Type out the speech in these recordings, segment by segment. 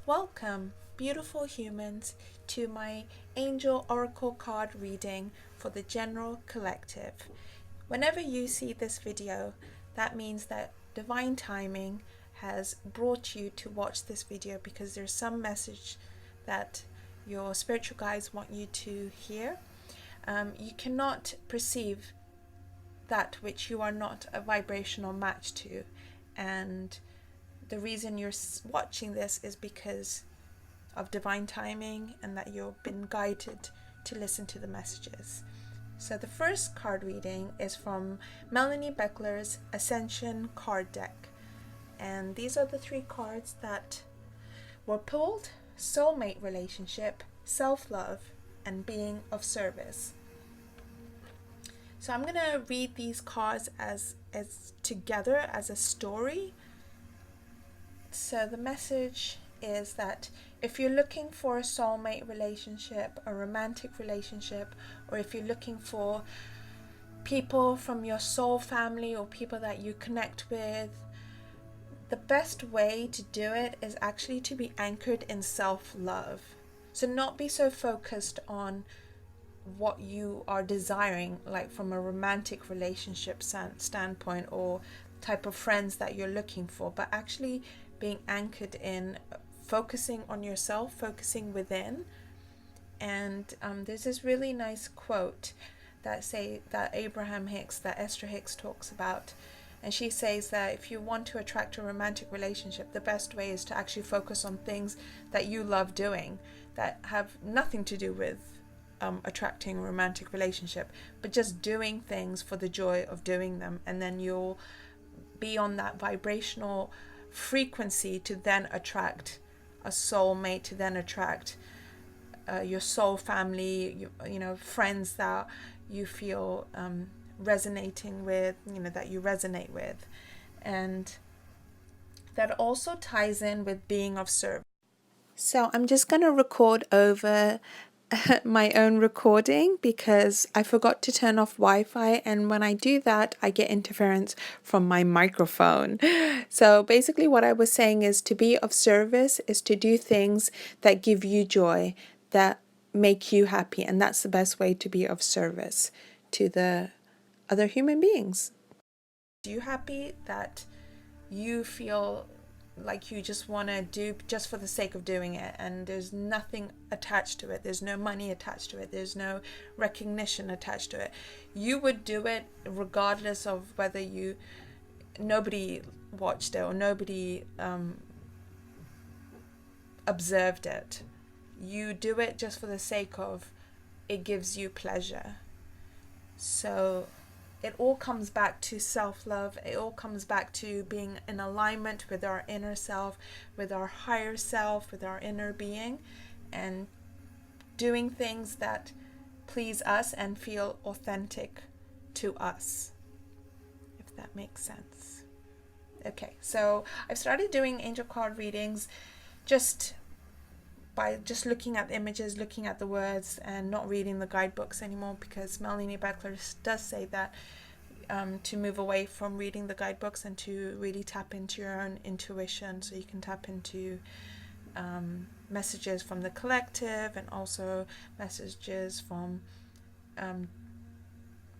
Welcome, beautiful humans, to my Angel Oracle card reading for the General Collective. Whenever you see this video, that means that divine timing has brought you to watch this video because there's some message that your spiritual guides want you to hear. You cannot perceive that which you are not a vibrational match to, and the reason you're watching this is because of divine timing and that you've been guided to listen to the messages. So the first card reading is from Melanie Beckler's Ascension card deck. And these are the 3 cards that were pulled: soulmate relationship, self-love, and being of service. So I'm going to read these cards as together as a story. So the message is that if you're looking for a soulmate relationship, a romantic relationship, or if you're looking for people from your soul family or people that you connect with, the best way to do it is actually to be anchored in self-love. So not be so focused on what you are desiring, like from a romantic relationship standpoint or type of friends that you're looking for, but actually being anchored in focusing on yourself, focusing within. And there's this really nice quote that Esther Hicks talks about, and she says that if you want to attract a romantic relationship, the best way is to actually focus on things that you love doing that have nothing to do with attracting a romantic relationship, but just doing things for the joy of doing them, and then you'll be on that vibrational frequency to then attract a soulmate, to then attract your soul family, you know, friends that you feel resonating with, you know, that you resonate with. And that also ties in with being of service. So I'm just going to record over my own recording because I forgot to turn off Wi-Fi, and when I do that I get interference from my microphone. So basically what I was saying is to be of service is to do things that give you joy, that make you happy, and that's the best way to be of service to the other human beings. Are you happy that you feel like you just want to do just for the sake of doing it, and there's nothing attached to it, there's no money attached to it, there's no recognition attached to it? You would do it regardless of whether nobody watched it or nobody observed it. You do it just for the sake of it gives you pleasure. So it all comes back to self-love. It all comes back to being in alignment with our inner self, with our higher self, with our inner being, and doing things that please us and feel authentic to us, if that makes sense. Okay, so I've started doing angel card readings just by just looking at the images, looking at the words, and not reading the guidebooks anymore, because Melanie Beckler does say that to move away from reading the guidebooks and to really tap into your own intuition, so you can tap into messages from the collective and also messages from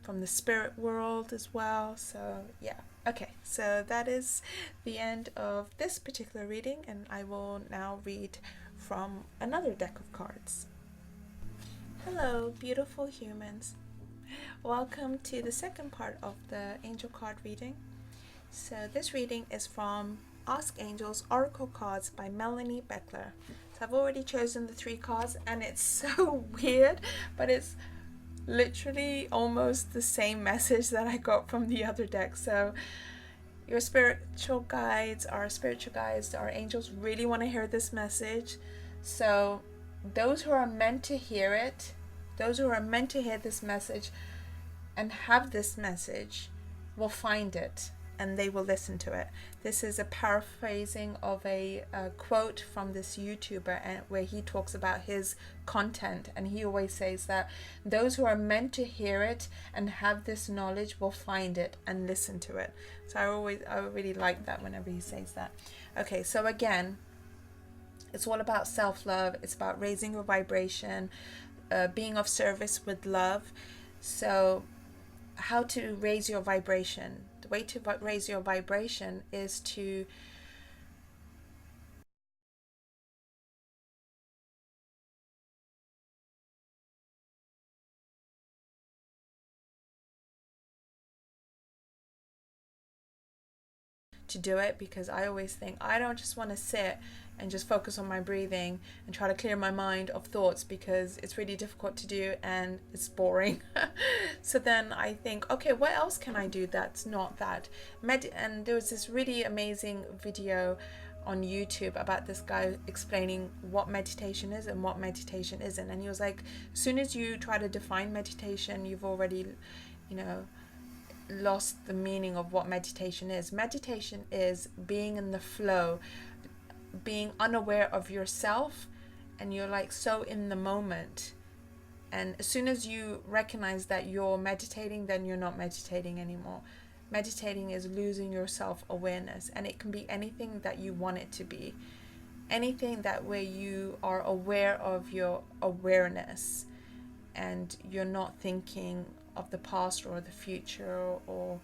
the spirit world as well. So yeah, okay, so that is the end of this particular reading, and I will now read from another deck of cards. Hello, beautiful humans. Welcome to the second part of the angel card reading. So this reading is from Ask Angels Oracle Cards by Melanie Beckler. So I've already chosen the 3 cards, and it's so weird, but it's literally almost the same message that I got from the other deck. So your spiritual guides, our angels really want to hear this message. So those who are meant to hear it, those who are meant to hear this message and have this message, will find it and they will listen to it. This is a paraphrasing of a quote from this YouTuber, where he talks about his content, and he always says that those who are meant to hear it and have this knowledge will find it and listen to it. So I really like that whenever he says that. Okay, so again, It's all about self-love. It's about raising your vibration, being of service with love. So how to raise your vibration? The way to raise your vibration is to do it, because I always think I don't just want to sit and just focus on my breathing and try to clear my mind of thoughts, because it's really difficult to do and it's boring. So then I think, okay, what else can I do that's not that? And there was this really amazing video on YouTube about this guy explaining what meditation is and what meditation isn't. And he was like, as soon as you try to define meditation, you've already, you know, lost the meaning of what meditation is. Meditation is being in the flow, being unaware of yourself, and you're like so in the moment. And as soon as you recognize that you're meditating, then you're not meditating anymore. Meditating is losing your self-awareness, and it can be anything that you want it to be. Anything that where you are aware of your awareness and you're not thinking of the past or the future or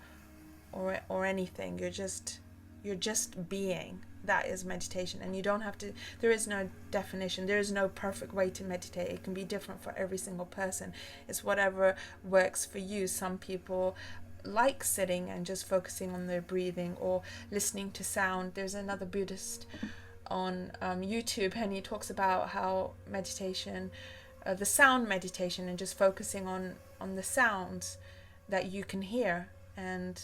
anything. You're just being. That is meditation. And you don't have to, there is no definition, there is no perfect way to meditate. It can be different for every single person. It's whatever works for you. Some people like sitting and just focusing on their breathing or listening to sound. There's another Buddhist on YouTube, and he talks about how meditation, the sound meditation, and just focusing on the sounds that you can hear, and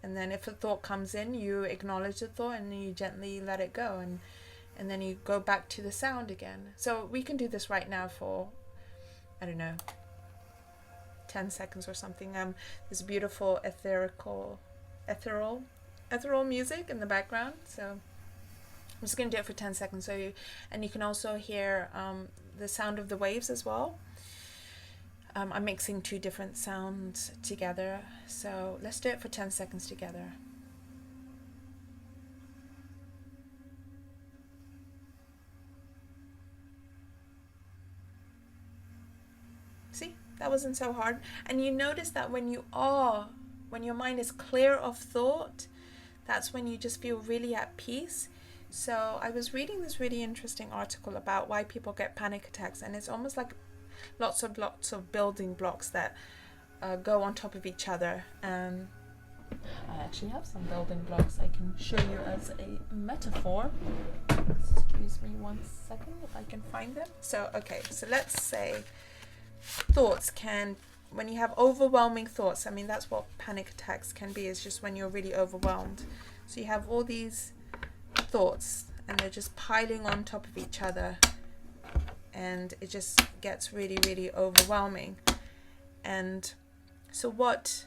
then if a thought comes in, you acknowledge the thought and you gently let it go, and then you go back to the sound again. So we can do this right now for, I don't know, 10 seconds or something. There's beautiful ethereal music in the background, so I'm just going to do it for 10 seconds. And you can also hear the sound of the waves as well. I'm mixing two different sounds together, so let's do it for 10 seconds together. See, that wasn't so hard. And you notice that when your mind is clear of thought, that's when you just feel really at peace. So I was reading this really interesting article about why people get panic attacks, and it's almost like lots of building blocks that go on top of each other. I actually have some building blocks I can show you as a metaphor. Excuse me one second if I can find them. So let's say thoughts can, when you have overwhelming thoughts, I mean that's what panic attacks can be, is just when you're really overwhelmed. So you have all these thoughts and they're just piling on top of each other, and it just gets really, really overwhelming. And so what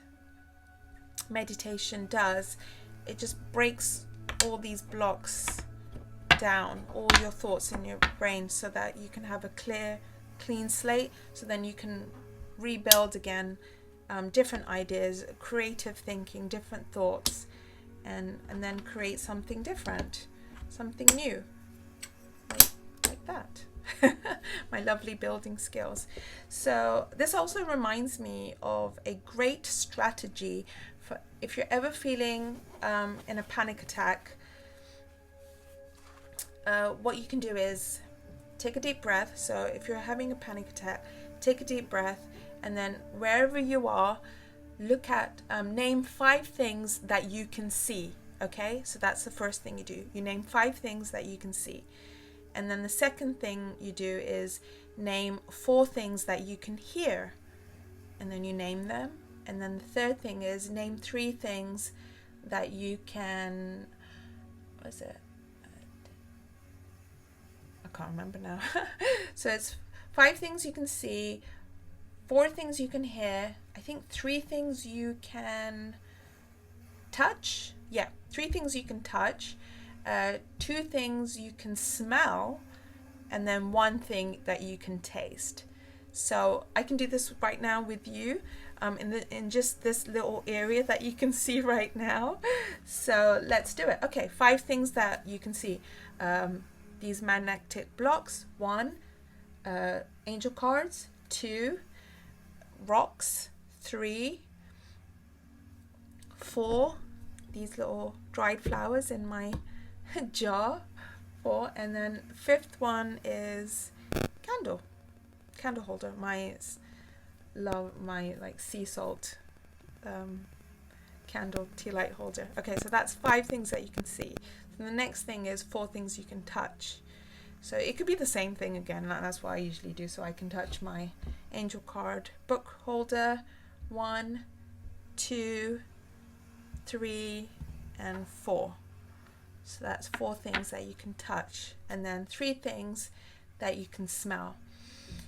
meditation does, it just breaks all these blocks down, all your thoughts in your brain, so that you can have a clean slate, so then you can rebuild again, different ideas, creative thinking, different thoughts, and then create something different, something new, like that. My lovely building skills. So this also reminds me of a great strategy for if you're ever feeling in a panic attack. What you can do is take a deep breath. So if you're having a panic attack, take a deep breath, and then wherever you are, look at name 5 things that you can see. Okay, so that's the first thing you do. You name 5 things that you can see. And then the second thing you do is name 4 things that you can hear. And then you name them. And then the third thing is name 3 things that you can, what is it? I can't remember now. So it's 5 things you can see, 4 things you can hear, I think 3 things you can touch. Yeah, 3 things you can touch. 2 things you can smell, and then 1 thing that you can taste. So I can do this right now with you in just this little area that you can see right now. So let's do it. Okay, 5 things that you can see. The these magnetic blocks. 1, angel cards. 2, rocks. 3, 4, these little dried flowers in my jar. 4, and then 5th one is candle holder. My like sea salt candle tea light holder. Okay, so that's 5 things that you can see. So the next thing is 4 things you can touch. So it could be the same thing again. That's what I usually do. So I can touch my angel card book holder. 1, 2, 3, and 4. So that's 4 things that you can touch, and then 3 things that you can smell.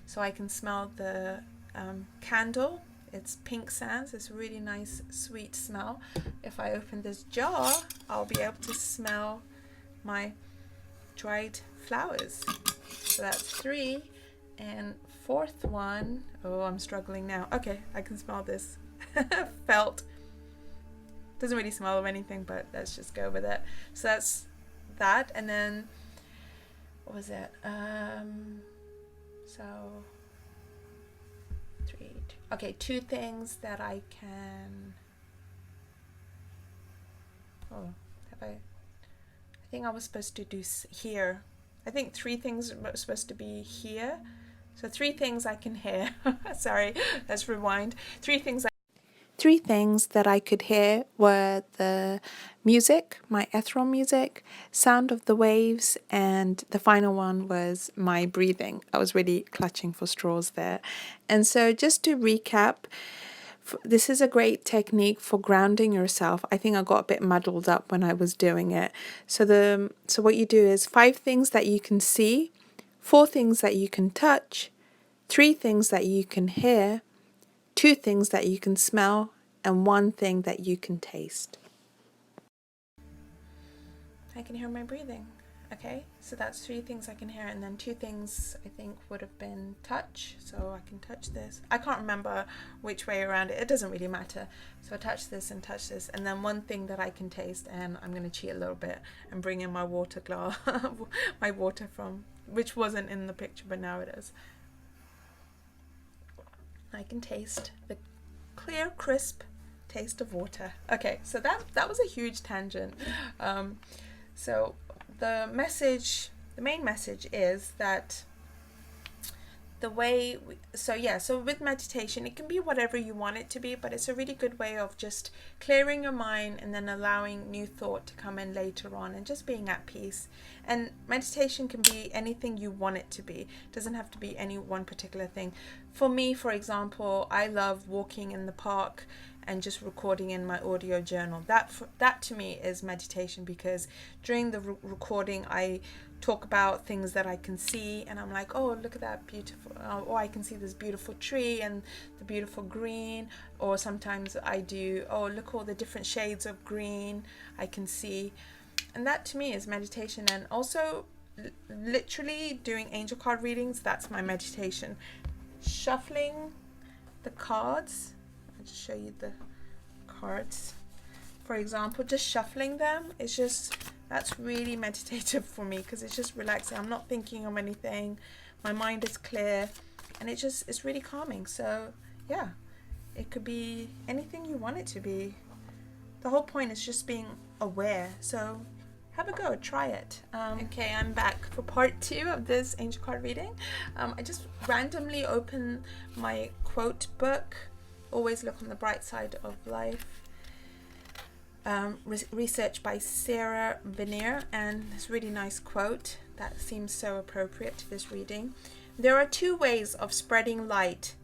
So I can smell the candle. It's pink sands. It's a really nice sweet smell. If I open this jar, I'll be able to smell my dried flowers. So that's 3. And 4th one, oh, I'm struggling now. Okay, I can smell this. Felt. Doesn't really smell of anything, but let's just go with it. So that's that. And then what was it? So 3, 2. Okay, 2 things that I can. Oh, have I think I was supposed to do here. I think 3 things are supposed to be here. So 3 things I can hear. Sorry, let's rewind. 3 things that I could hear were the music, my ethereal music, sound of the waves, and the final one was my breathing. I was really clutching for straws there. And so just to recap, this is a great technique for grounding yourself. I think I got a bit muddled up when I was doing it. So what you do is 5 things that you can see, 4 things that you can touch, 3 things that you can hear, 2 things that you can smell, and 1 thing that you can taste. I can hear my breathing. Okay, so that's 3 things I can hear, and then 2 things I think would have been touch. So I can touch this. I can't remember which way around it. It doesn't really matter. So I touch this, and then 1 thing that I can taste, and I'm going to cheat a little bit and bring in my water glass, my water from, which wasn't in the picture, but now it is. I can taste the clear, crisp taste of water. Okay, so that was a huge tangent. So the main message is that the way so with meditation, it can be whatever you want it to be, but it's a really good way of just clearing your mind and then allowing new thought to come in later on and just being at peace. And meditation can be anything you want it to be. It doesn't have to be any one particular thing. For me, for example, I love walking in the park and just recording in my audio journal. That to me is meditation, because during the recording I talk about things that I can see, and I'm like, oh, look at that beautiful, or I can see this beautiful tree and the beautiful green. Or sometimes I do, oh, look all the different shades of green I can see. And that to me is meditation. And also literally doing angel card readings, that's my meditation. Shuffling the cards, I'll just show you the cards. For example, just shuffling them is that's really meditative for me, because it's just relaxing. I'm not thinking of anything. My mind is clear, and it's really calming. So yeah, it could be anything you want it to be. The whole point is just being aware. So have a go, try it. Okay, I'm back for part 2 of this angel card reading. I just randomly opened my quote book. Always look on the bright side of life. Research by Sarah Veneer, and this really nice quote that seems so appropriate to this reading. There are 2 ways of spreading light: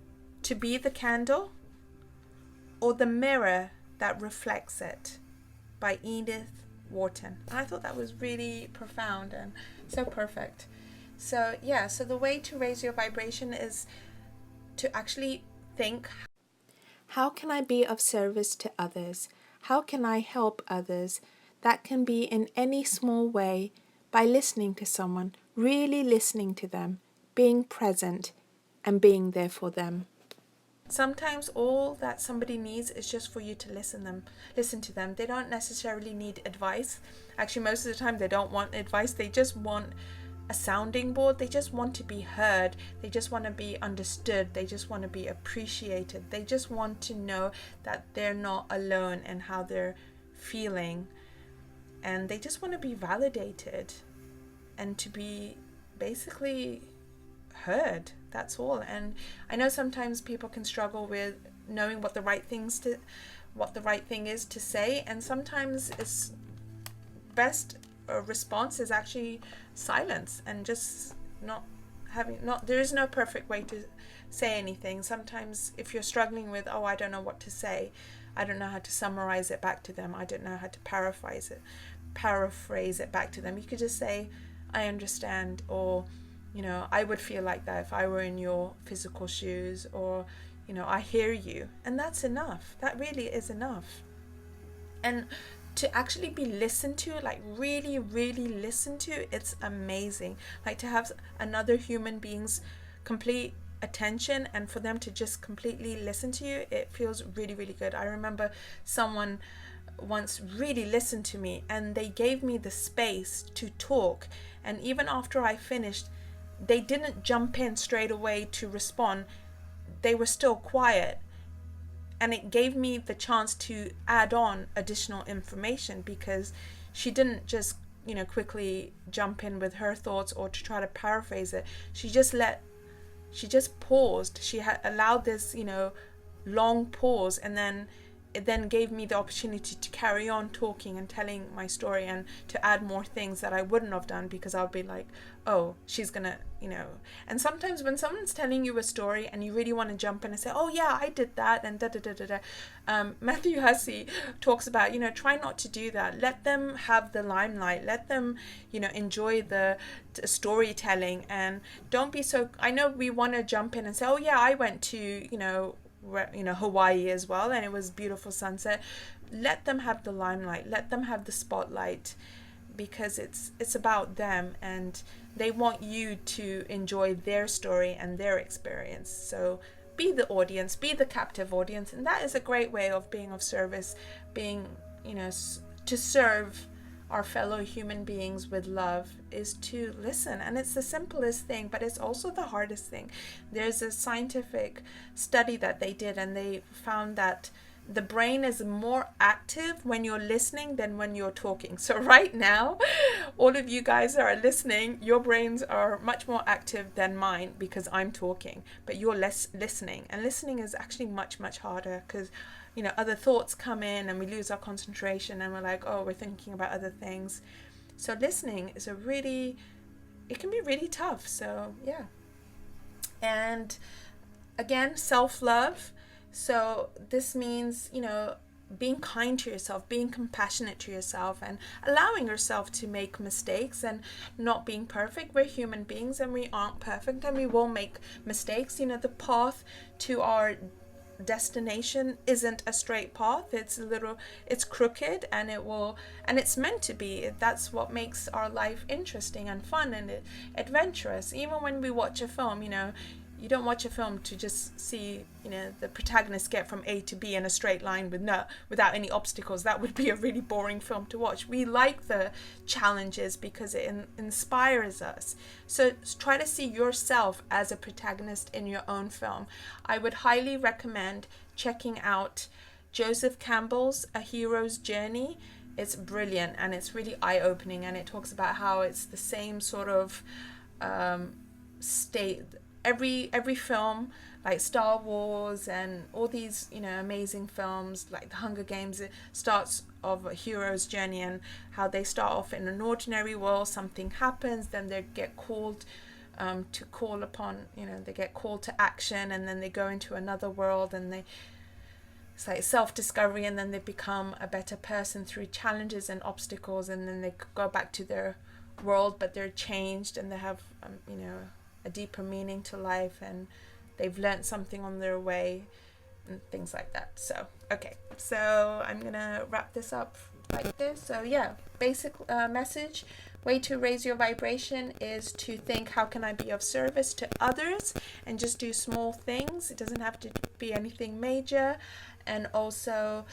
to be the candle or the mirror that reflects it, by Edith Wharton. And I thought that was really profound and so perfect. So yeah, so the way to raise your vibration is to actually think, how can I be of service to others? How can I help others? That can be in any small way, by listening to someone, really listening to them, being present and being there for them. Sometimes all that somebody needs is just for you to listen to them. They don't necessarily need advice. Actually, most of the time they don't want advice. They just want a sounding board. They just want to be heard. They just want to be understood. They just want to be appreciated. They just want to know that they're not alone in how they're feeling. And they just want to be validated and to be basically heard. That's all. And I know sometimes people can struggle with knowing what the right thing is to say, and sometimes it's best response is actually silence and just there is no perfect way to say anything. Sometimes if you're struggling with, I don't know what to say, I don't know how to summarize it back to them, I don't know how to paraphrase it back to them, you could just say, I understand, or I would feel like that if I were in your physical shoes, or I hear you. And that's enough. That really is enough. And to actually be listened to, like really, really listened to, it's amazing. Like to have another human being's complete attention and for them to just completely listen to you, it feels really, really good. I remember someone once really listened to me and they gave me the space to talk. And even after I finished, they didn't jump in straight away to respond. They were still quiet, and it gave me the chance to add on additional information, because she didn't just quickly jump in with her thoughts or to try to paraphrase it. She just paused. She had allowed this long pause, and then it then gave me the opportunity to carry on talking and telling my story, and to add more things that I wouldn't have done, because I'll be like, oh, she's gonna, and sometimes when someone's telling you a story and you really want to jump in and say, oh yeah, I did that, and Matthew Hussey talks about, try not to do that. Let them have the limelight. Let them, enjoy the storytelling, and don't be so, I know we want to jump in and say, oh yeah, I went to, Hawaii as well, and it was beautiful sunset. Let them have the limelight, let them have the spotlight, because it's about them, and they want you to enjoy their story and their experience. So be the audience, be the captive audience, and that is a great way of being of service, being to serve our fellow human beings with love, is to listen. And it's the simplest thing, but it's also the hardest thing. There's a scientific study that they did, and they found that the brain is more active when you're listening than when you're talking. So right now, all of you guys that are listening, your brains are much more active than mine, because I'm talking, but you're less listening. And listening is actually much, much harder, because other thoughts come in and we lose our concentration, and we're like, oh, we're thinking about other things. So listening is it can be really tough. So yeah. And again, self-love. So this means, being kind to yourself, being compassionate to yourself, and allowing yourself to make mistakes, and not being perfect. We're human beings and we aren't perfect, and we will make mistakes. The path to our destination isn't a straight path. It's crooked, and it's meant to be. That's what makes our life interesting and fun and adventurous. Even when we watch a film, you don't watch a film to just see the protagonist get from A to B in a straight line without any obstacles. That would be a really boring film to watch. We like the challenges because it inspires us. So try to see yourself as a protagonist in your own film. I would highly recommend checking out Joseph Campbell's A Hero's Journey. It's brilliant, and it's really eye-opening, and it talks about how it's the same sort of state. Every film, like Star Wars and all these amazing films like The Hunger Games, it starts of a hero's journey, and how they start off in an ordinary world, something happens, then they get called to call upon, they get called to action, and then they go into another world, and it's like self-discovery, and then they become a better person through challenges and obstacles, and then they go back to their world, but they're changed, and they have a deeper meaning to life, and they've learned something on their way, and things like that. So okay, so I'm gonna wrap this up like this. So yeah, basic message: way to raise your vibration is to think, how can I be of service to others, and just do small things. It doesn't have to be anything major. And also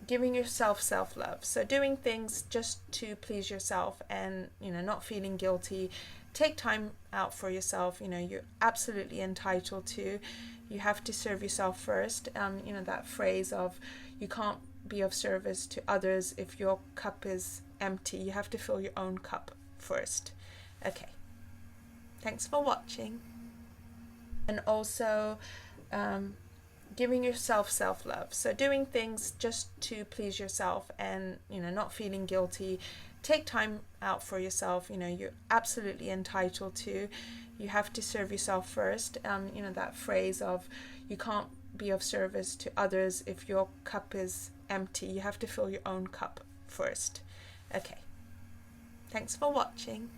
giving yourself self-love. So doing things just to please yourself and, not feeling guilty. Take time out for yourself. You're absolutely entitled to. You have to serve yourself first. That phrase of you can't be of service to others if your cup is empty. You have to fill your own cup first. Okay. Thanks for watching. And also, giving yourself self-love. So doing things just to please yourself and, not feeling guilty. Take time out for yourself. You're absolutely entitled to. You have to serve yourself first. That phrase of you can't be of service to others if your cup is empty. You have to fill your own cup first. Okay. Thanks for watching.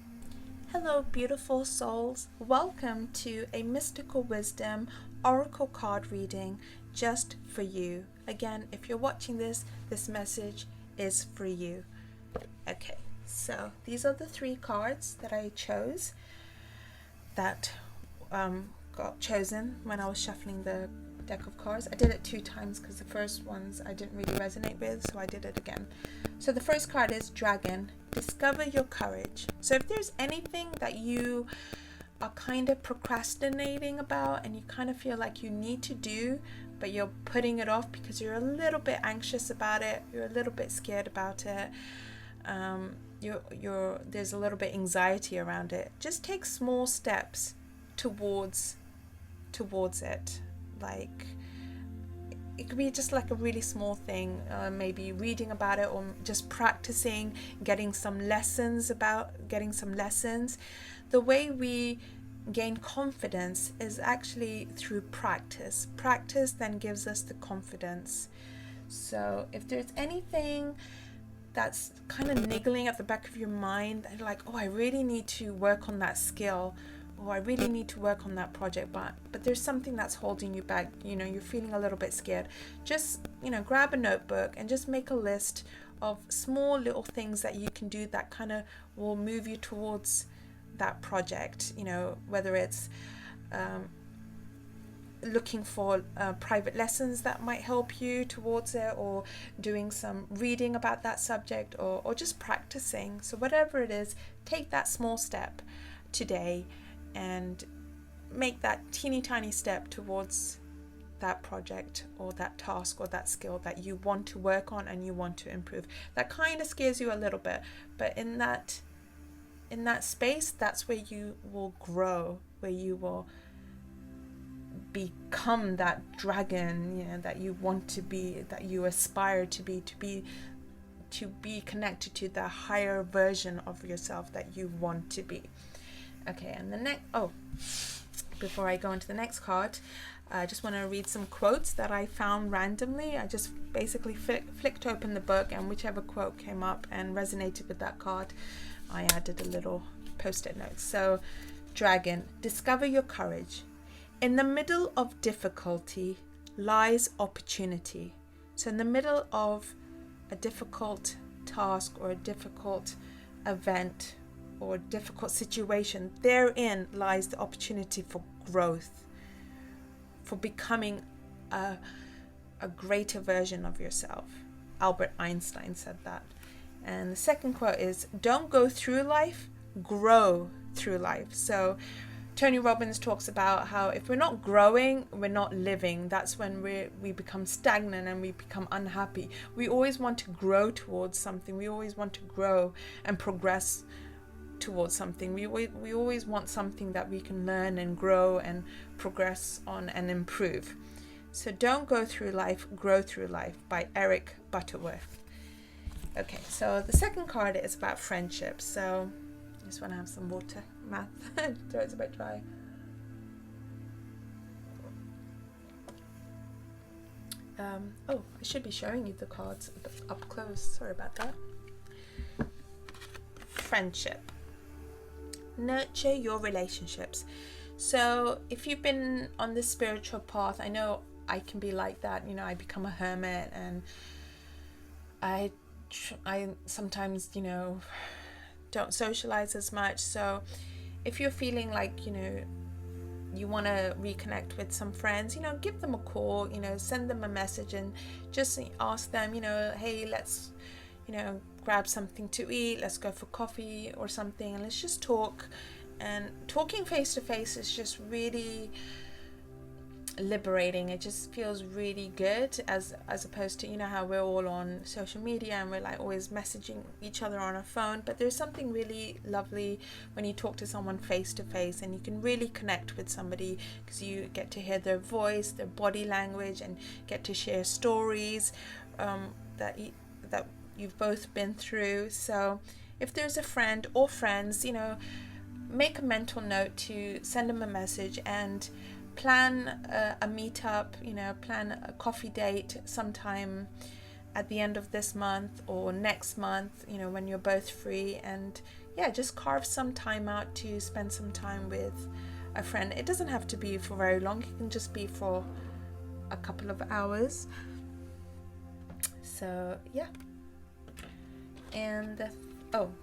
Hello, beautiful souls. Welcome to a Mystical Wisdom Oracle card reading just for you. Again, if you're watching this message is for you. Okay, so these are the 3 cards that I chose that got chosen when I was shuffling the deck of cards. I did it 2 times because the first ones I didn't really resonate with, so I did it again. So the first card is Dragon. Discover your courage. So if there's anything that you are kind of procrastinating about and you kind of feel like you need to do, but you're putting it off because you're a little bit anxious about it, you're a little bit scared about it, there's a little bit anxiety around it, just take small steps towards it. Like, it could be just like a really small thing, maybe reading about it or just practicing, getting some lessons. The way we gain confidence is actually through practice. Practice then gives us the confidence. So if there's anything that's kind of niggling at the back of your mind, and like, oh, I really need to work on that skill, or I really need to work on that project, but there's something that's holding you back, you're feeling a little bit scared, just, grab a notebook and just make a list of small little things that you can do that kind of will move you towards that project, whether it's looking for private lessons that might help you towards it, or doing some reading about that subject, or just practicing. So whatever it is, take that small step today and make that teeny tiny step towards that project or that task or that skill that you want to work on and you want to improve. That kind of scares you a little bit, but in that space, that's where you will grow, where you will become that dragon, that you want to be, that you aspire to be connected to the higher version of yourself that you want to be. Okay, and the next, before I go into the next card, I just want to read some quotes that I found randomly. I just basically flicked open the book, and whichever quote came up and resonated with that card, I added a little post-it note. So, Dragon, discover your courage. In the middle of difficulty lies opportunity. So in the middle of a difficult task or a difficult event or a difficult situation, therein lies the opportunity for growth, for becoming a greater version of yourself. Albert Einstein said that. And the second quote is, don't go through life, grow through life. So Tony Robbins talks about how if we're not growing, we're not living. That's when we become stagnant and we become unhappy. We always want to grow towards something. We always want to grow and progress towards something. We always want something that we can learn and grow and progress on and improve. So don't go through life, grow through life, by Eric Butterworth. Okay, so the second card is about friendship. So I just want to have some water. Mouth throat's a bit dry. I should be showing you the cards up close. Sorry about that. Friendship. Nurture your relationships. So if you've been on this spiritual path, I know I can be like that. I become a hermit, and I sometimes, don't socialize as much. So if you're feeling like, you want to reconnect with some friends, you know, give them a call, you know, send them a message and just ask them, you know, hey, let's, you know, grab something to eat, let's go for coffee or something, and let's just talk. And talking face to face is just really liberating. It just feels really good, as opposed to, you know, how we're all on social media and we're like always messaging each other on a phone. But there's something really lovely when you talk to someone face to face, and you can really connect with somebody because you get to hear their voice, their body language, and get to share stories that you've both been through. So if there's a friend or friends, you know, make a mental note to send them a message and plan a meetup, you know, plan a coffee date sometime at the end of this month or next month, you know, when you're both free. And yeah, just carve some time out to spend some time with a friend. It doesn't have to be for very long, it can just be for a couple of hours. So yeah. And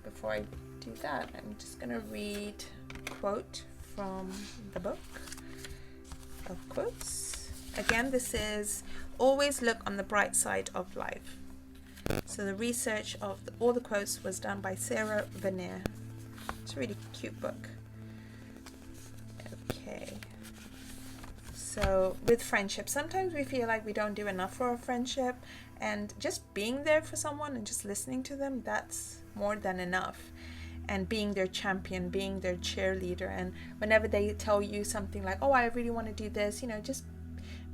before I do that, I'm just gonna read a quote from the book of quotes. Again, this is always look on the bright side of life. So the research of all the quotes was done by Sarah Vanier. It's a really cute book. Okay. So with friendship, sometimes we feel like we don't do enough for a friendship, and just being there for someone and just listening to them, that's more than enough. And being their champion, being their cheerleader, and whenever they tell you something like, oh, I really want to do this, you know, just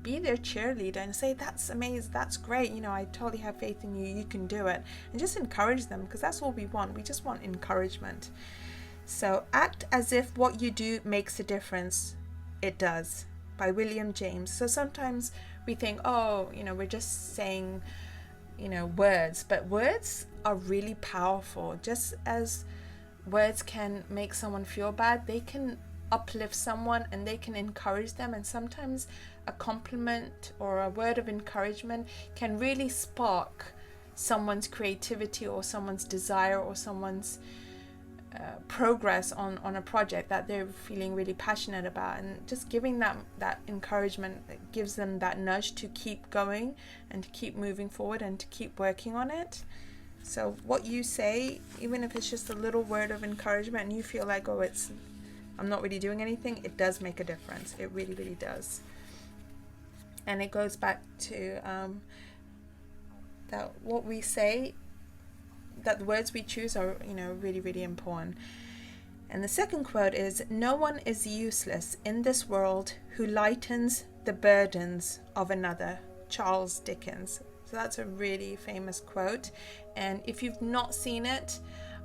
be their cheerleader and say, that's amazing, that's great, you know, I totally have faith in you, you can do it. And just encourage them, because that's all we want. We just want encouragement. So act as if what you do makes a difference. It does, by William James. So sometimes we think, oh, you know, we're just saying, you know, words, but words are really powerful. Just as words can make someone feel bad, they can uplift someone and they can encourage them. And sometimes a compliment or a word of encouragement can really spark someone's creativity or someone's desire or someone's progress on a project that they're feeling really passionate about. And just giving that encouragement gives them that nudge to keep going and to keep moving forward and to keep working on it. So what you say, even if it's just a little word of encouragement and you feel like, oh, I'm not really doing anything, it does make a difference. It really, really does. And it goes back to that what we say, that the words we choose are, you know, really, really important. And the second quote is, no one is useless in this world who lightens the burdens of another. Charles Dickens. So that's a really famous quote. And if you've not seen it,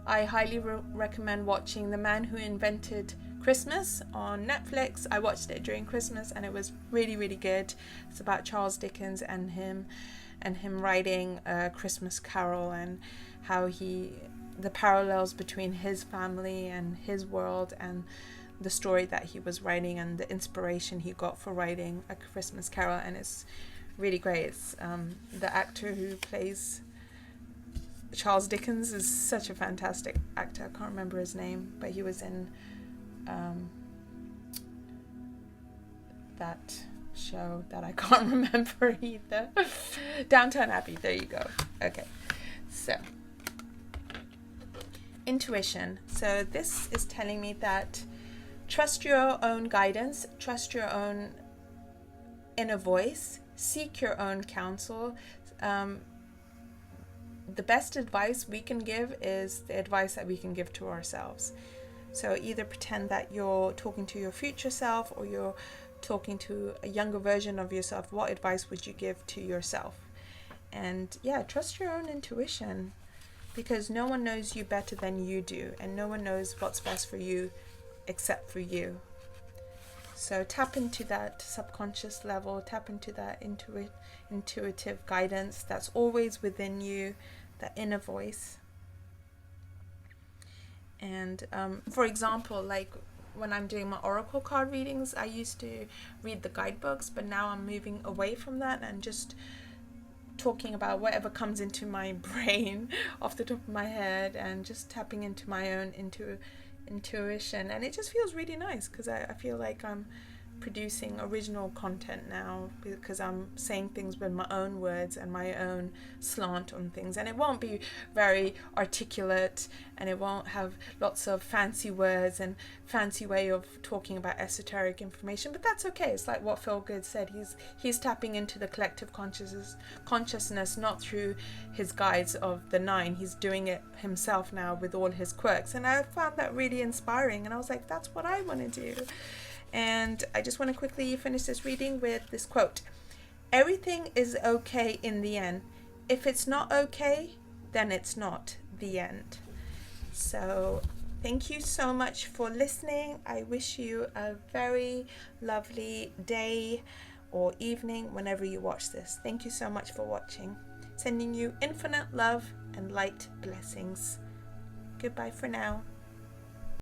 I highly recommend watching The Man Who Invented Christmas on Netflix. I watched it during Christmas and it was really, really good. It's about Charles Dickens and him writing a Christmas Carol, and how the parallels between his family and his world and the story that he was writing and the inspiration he got for writing A Christmas Carol. And it's really great. It's, the actor who plays Charles Dickens is such a fantastic actor. I can't remember his name, but he was in that show that I can't remember either. Downton Abbey, there you go. Okay, so intuition. So this is telling me that trust your own guidance, trust your own inner voice, seek your own counsel. The best advice we can give is the advice that we can give to ourselves. So either pretend that you're talking to your future self or you're talking to a younger version of yourself. What advice would you give to yourself? And yeah, trust your own intuition, because no one knows you better than you do, and no one knows what's best for you except for you. So tap into that subconscious level, tap into that intuitive guidance that's always within you, that inner voice. And for example, like when I'm doing my oracle card readings, I used to read the guidebooks, but now I'm moving away from that and just talking about whatever comes into my brain off the top of my head, and just tapping into my own intuition. And it just feels really nice, because I feel like I'm producing original content now, because I'm saying things with my own words and my own slant on things, and it won't be very articulate, and it won't have lots of fancy words and fancy way of talking about esoteric information, but that's okay. It's like what Phil Good said, he's tapping into the collective consciousness, not through his guides of the 9. He's doing it himself now with all his quirks, and I found that really inspiring, and I was like, that's what I want to do. And I just want to quickly finish this reading with this quote: everything is okay in the end. If it's not okay, then it's not the end. So thank you so much for listening. I wish you a very lovely day or evening whenever you watch this. Thank you so much for watching. Sending you infinite love and light blessings. Goodbye for now.